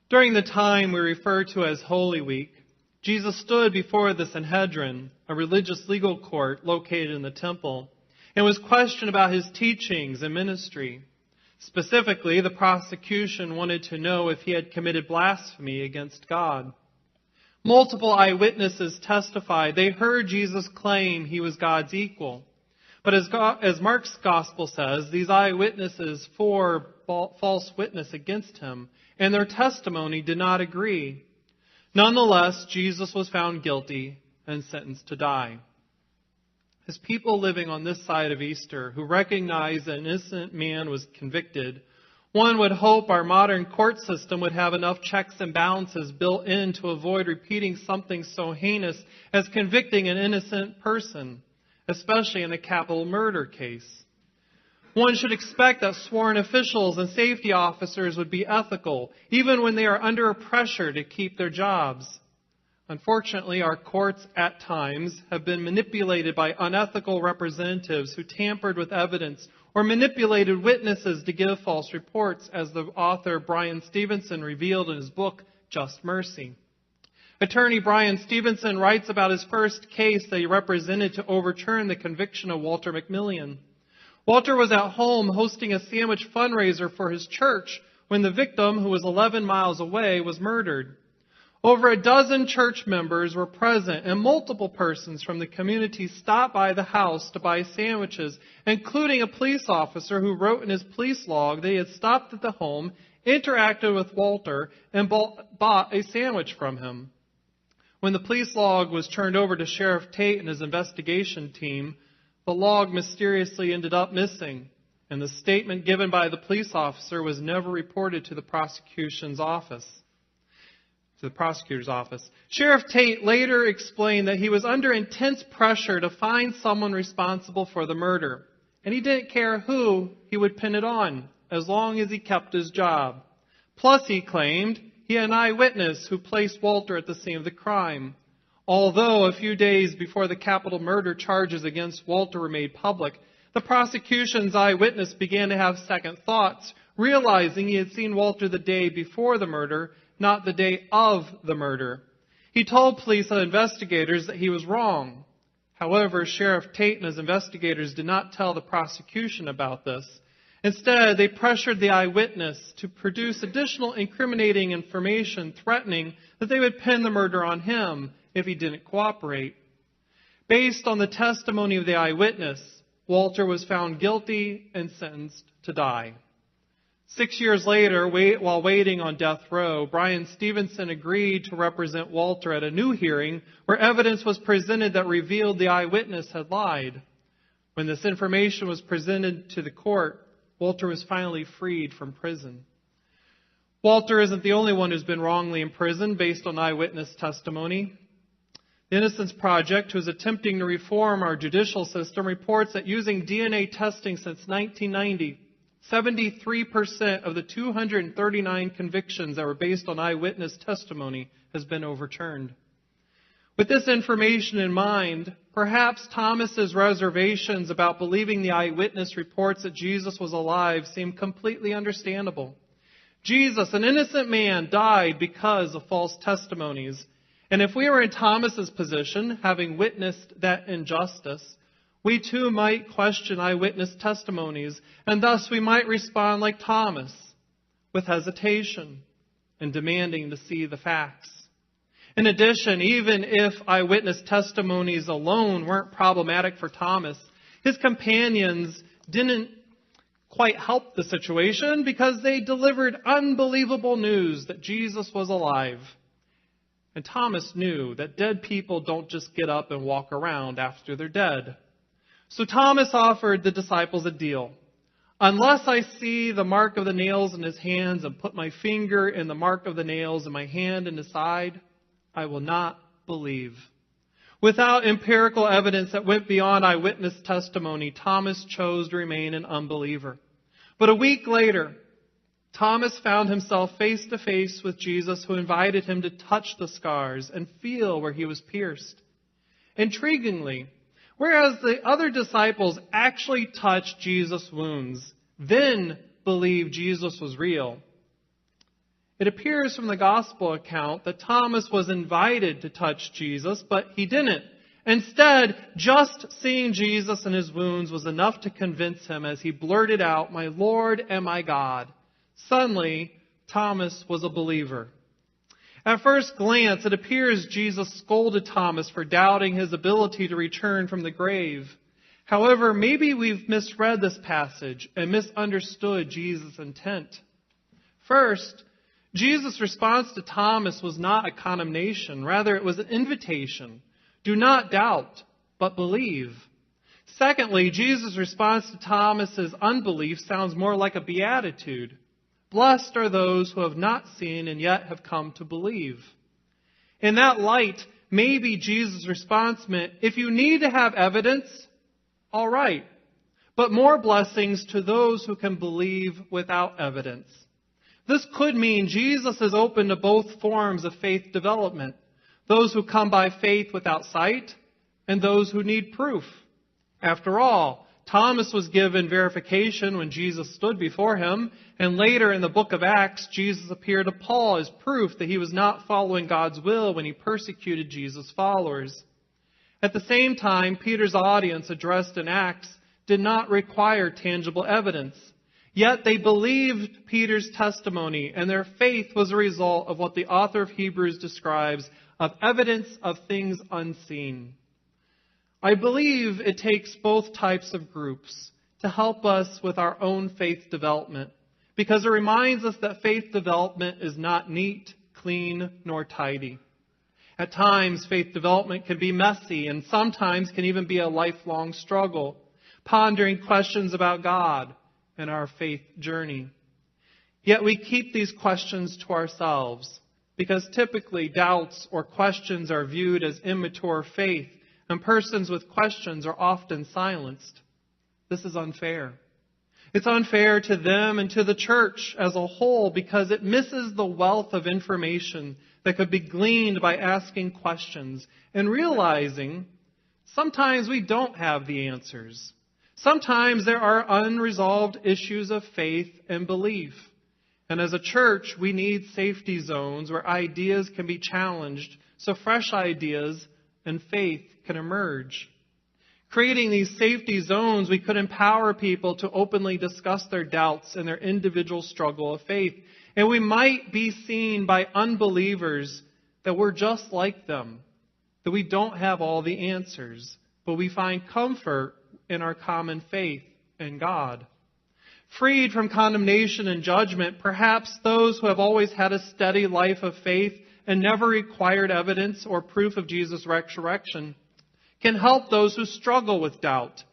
During the time we refer to as Holy Week, Jesus stood before the Sanhedrin, a religious legal court located in the temple, and was questioned about his teachings and ministry. Specifically, the prosecution wanted to know if he had committed blasphemy against God. Multiple eyewitnesses testified they heard Jesus claim he was God's equal. But as Mark's gospel says, these eyewitnesses bore false witness against him, and their testimony did not agree. Nonetheless, Jesus was found guilty and sentenced to die. As people living on this side of Easter who recognize that an innocent man was convicted, one would hope our modern court system would have enough checks and balances built in to avoid repeating something so heinous as convicting an innocent person, especially in a capital murder case. One should expect that sworn officials and safety officers would be ethical, even when they are under pressure to keep their jobs. Unfortunately, our courts at times have been manipulated by unethical representatives who tampered with evidence or manipulated witnesses to give false reports, as the author Brian Stevenson revealed in his book, Just Mercy. Attorney Brian Stevenson writes about his first case that he represented to overturn the conviction of Walter McMillian. Walter was at home hosting a sandwich fundraiser for his church when the victim, who was 11 miles away, was murdered. Over a dozen church members were present, and multiple persons from the community stopped by the house to buy sandwiches, including a police officer who wrote in his police log that he had stopped at the home, interacted with Walter, and bought a sandwich from him. When the police log was turned over to Sheriff Tate and his investigation team, the log mysteriously ended up missing, and the statement given by the police officer was never reported to the prosecutor's office. Sheriff Tate later explained that he was under intense pressure to find someone responsible for the murder, and he didn't care who he would pin it on, as long as he kept his job. Plus, he claimed, he had an eyewitness who placed Walter at the scene of the crime. Although a few days before the capital murder charges against Walter were made public, the prosecution's eyewitness began to have second thoughts, realizing he had seen Walter the day before the murder, not the day of the murder. He told police and investigators that he was wrong. However, Sheriff Tate and his investigators did not tell the prosecution about this. Instead, they pressured the eyewitness to produce additional incriminating information, threatening that they would pin the murder on him if he didn't cooperate. Based on the testimony of the eyewitness, Walter was found guilty and sentenced to die. 6 years later, while waiting on death row, Brian Stevenson agreed to represent Walter at a new hearing where evidence was presented that revealed the eyewitness had lied. When this information was presented to the court, Walter was finally freed from prison. Walter isn't the only one who's been wrongly imprisoned based on eyewitness testimony. The Innocence Project, who is attempting to reform our judicial system, reports that using DNA testing since 1990, 73% of the 239 convictions that were based on eyewitness testimony has been overturned. With this information in mind, perhaps Thomas's reservations about believing the eyewitness reports that Jesus was alive seem completely understandable. Jesus, an innocent man, died because of false testimonies. And if we were in Thomas's position, having witnessed that injustice, we too might question eyewitness testimonies, and thus we might respond like Thomas, with hesitation and demanding to see the facts. In addition, even if eyewitness testimonies alone weren't problematic for Thomas, his companions didn't quite help the situation because they delivered unbelievable news that Jesus was alive. And Thomas knew that dead people don't just get up and walk around after they're dead. So Thomas offered the disciples a deal. Unless I see the mark of the nails in his hands and put my finger in the mark of the nails in my hand and his side, I will not believe. Without empirical evidence that went beyond eyewitness testimony, Thomas chose to remain an unbeliever. But a week later, Thomas found himself face to face with Jesus, who invited him to touch the scars and feel where he was pierced. Intriguingly, whereas the other disciples actually touched Jesus' wounds, then believed Jesus was real, It appears from the gospel account that Thomas was invited to touch Jesus, but he didn't. Instead, just seeing Jesus and his wounds was enough to convince him as he blurted out, "My Lord and my God." Suddenly, Thomas was a believer. At first glance, it appears Jesus scolded Thomas for doubting his ability to return from the grave. However, maybe we've misread this passage and misunderstood Jesus' intent. First, Jesus' response to Thomas was not a condemnation. Rather, it was an invitation. Do not doubt, but believe. Secondly, Jesus' response to Thomas's unbelief sounds more like a beatitude. Blessed are those who have not seen and yet have come to believe. In that light, maybe Jesus' response meant, if you need to have evidence, all right. But more blessings to those who can believe without evidence. This could mean Jesus is open to both forms of faith development. Those who come by faith without sight, and those who need proof. After all, Thomas was given verification when Jesus stood before him, and later in the book of Acts, Jesus appeared to Paul as proof that he was not following God's will when he persecuted Jesus' followers. At the same time, Peter's audience addressed in Acts did not require tangible evidence. Yet they believed Peter's testimony, and their faith was a result of what the author of Hebrews describes of evidence of things unseen. I believe it takes both types of groups to help us with our own faith development, because it reminds us that faith development is not neat, clean, nor tidy. At times, faith development can be messy and sometimes can even be a lifelong struggle, pondering questions about God and our faith journey. Yet we keep these questions to ourselves, because typically doubts or questions are viewed as immature faith, and persons with questions are often silenced. This is unfair. It's unfair to them and to the church as a whole because it misses the wealth of information that could be gleaned by asking questions and realizing sometimes we don't have the answers. Sometimes there are unresolved issues of faith and belief. And as a church, we need safety zones where ideas can be challenged so fresh ideas and faith can emerge. Creating these safety zones, we could empower people to openly discuss their doubts and their individual struggle of faith. And we might be seen by unbelievers that we're just like them, that we don't have all the answers, but we find comfort in our common faith in God. Freed from condemnation and judgment, perhaps those who have always had a steady life of faith and never required evidence or proof of Jesus' resurrection can help those who struggle with doubt,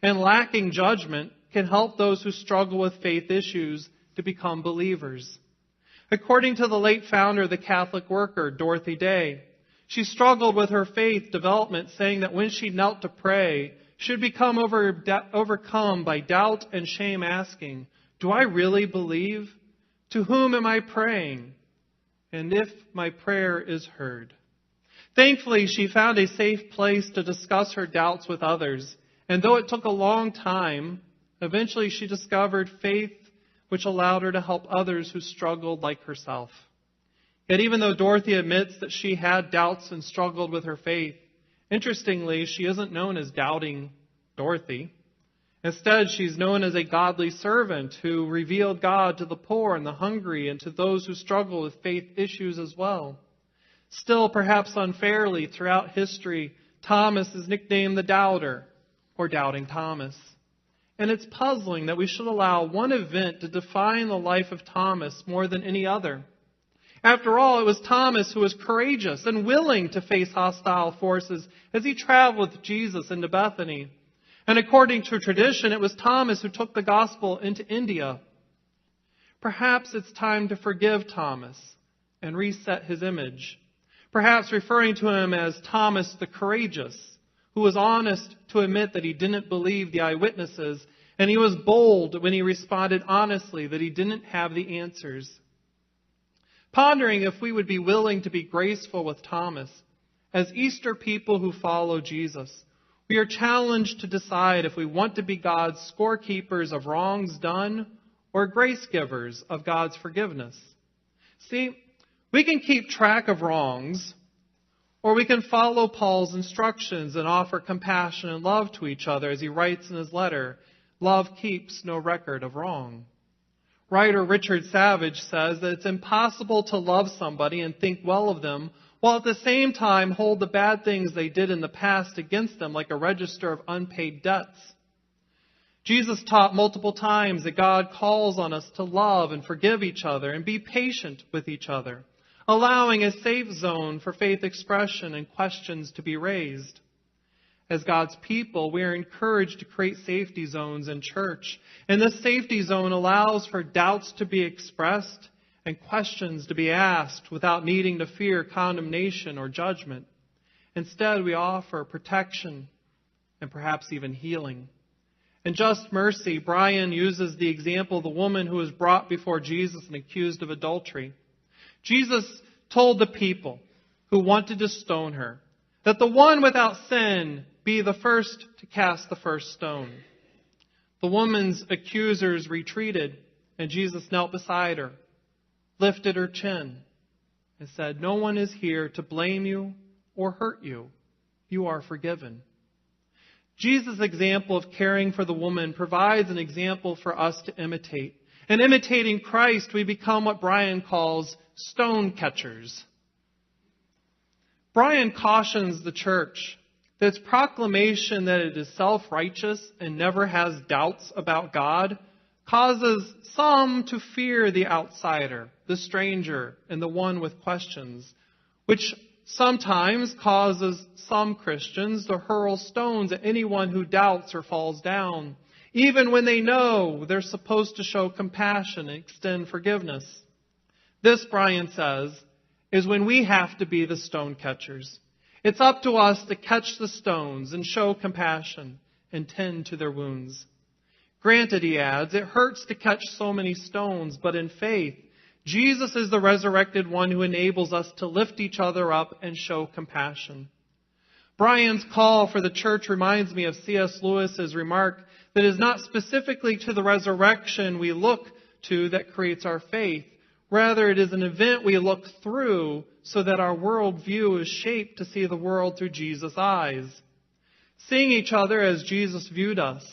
and lacking judgment can help those who struggle with faith issues to become believers. According to the late founder of the Catholic Worker, Dorothy Day, she struggled with her faith development, saying that when she knelt to pray, she would become overcome by doubt and shame, asking, "Do I really believe? To whom am I praying? And if my prayer is heard?" Thankfully, she found a safe place to discuss her doubts with others. And though it took a long time, eventually she discovered faith which allowed her to help others who struggled like herself. Yet even though Dorothy admits that she had doubts and struggled with her faith, interestingly, she isn't known as Doubting Dorothy. Instead, she's known as a godly servant who revealed God to the poor and the hungry and to those who struggle with faith issues as well. Still, perhaps unfairly, throughout history, Thomas is nicknamed the Doubter or Doubting Thomas. And it's puzzling that we should allow one event to define the life of Thomas more than any other. After all, it was Thomas who was courageous and willing to face hostile forces as he traveled with Jesus into Bethany. And according to tradition, it was Thomas who took the gospel into India. Perhaps it's time to forgive Thomas and reset his image. Perhaps referring to him as Thomas the Courageous, who was honest to admit that he didn't believe the eyewitnesses, and he was bold when he responded honestly that he didn't have the answers. Pondering if we would be willing to be graceful with Thomas, as Easter people who follow Jesus, we are challenged to decide if we want to be God's scorekeepers of wrongs done or grace givers of God's forgiveness. See, we can keep track of wrongs, or we can follow Paul's instructions and offer compassion and love to each other as he writes in his letter, "Love keeps no record of wrong." Writer Richard Savage says that it's impossible to love somebody and think well of them while at the same time hold the bad things they did in the past against them like a register of unpaid debts. Jesus taught multiple times that God calls on us to love and forgive each other and be patient with each other, allowing a safe zone for faith expression and questions to be raised. As God's people, we are encouraged to create safety zones in church. And this safety zone allows for doubts to be expressed and questions to be asked without needing to fear condemnation or judgment. Instead, we offer protection and perhaps even healing. In Just Mercy, Brian uses the example of the woman who was brought before Jesus and accused of adultery. Jesus told the people who wanted to stone her that the one without sin be the first to cast the first stone. The woman's accusers retreated, and Jesus knelt beside her, lifted her chin, and said, "No one is here to blame you or hurt you. You are forgiven." Jesus' example of caring for the woman provides an example for us to imitate. And imitating Christ, we become what Brian calls stone catchers. Brian cautions the church that its proclamation that it is self-righteous and never has doubts about God causes some to fear the outsider, the stranger, and the one with questions, which sometimes causes some Christians to hurl stones at anyone who doubts or falls down, even when they know they're supposed to show compassion and extend forgiveness. This, Brian says, is when we have to be the stone catchers. It's up to us to catch the stones and show compassion and tend to their wounds. Granted, he adds, it hurts to catch so many stones, but in faith, Jesus is the resurrected one who enables us to lift each other up and show compassion. Brian's call for the church reminds me of C.S. Lewis's remark that it is not specifically to the resurrection we look to that creates our faith. Rather, it is an event we look through so that our worldview is shaped to see the world through Jesus' eyes. Seeing each other as Jesus viewed us,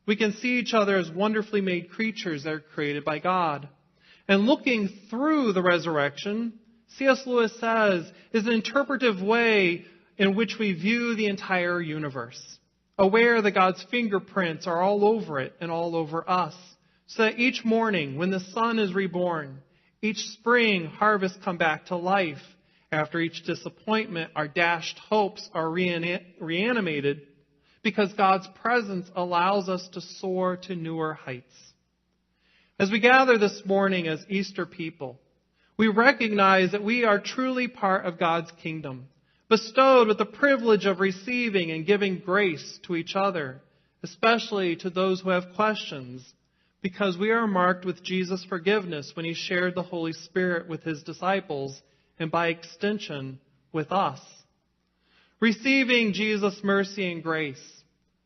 we can see each other as wonderfully made creatures that are created by God. And looking through the resurrection, C.S. Lewis says, is an interpretive way in which we view the entire universe, aware that God's fingerprints are all over it and all over us, so that each morning when the sun is reborn, each spring harvests come back to life. After each disappointment, our dashed hopes are reanimated because God's presence allows us to soar to newer heights. As we gather this morning as Easter people, we recognize that we are truly part of God's kingdom, bestowed with the privilege of receiving and giving grace to each other, especially to those who have questions, because we are marked with Jesus' forgiveness when he shared the Holy Spirit with his disciples and by extension with us. Receiving Jesus' mercy and grace,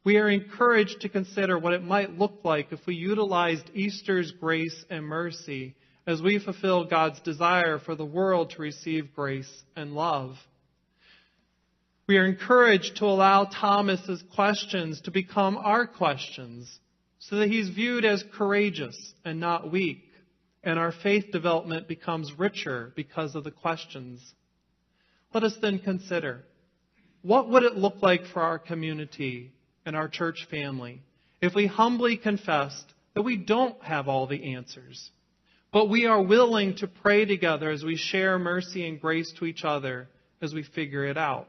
we are encouraged to consider what it might look like if we utilized Easter's grace and mercy as we fulfill God's desire for the world to receive grace and love. We are encouraged to allow Thomas's questions to become our questions so that he's viewed as courageous and not weak, and our faith development becomes richer because of the questions. Let us then consider, what would it look like for our community and our church family if we humbly confessed that we don't have all the answers, but we are willing to pray together as we share mercy and grace to each other as we figure it out,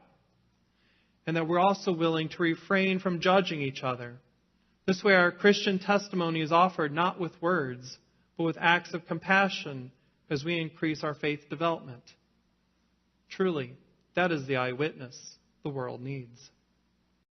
and that we're also willing to refrain from judging each other. This way our Christian testimony is offered not with words, but with acts of compassion as we increase our faith development. Truly, that is the eyewitness the world needs.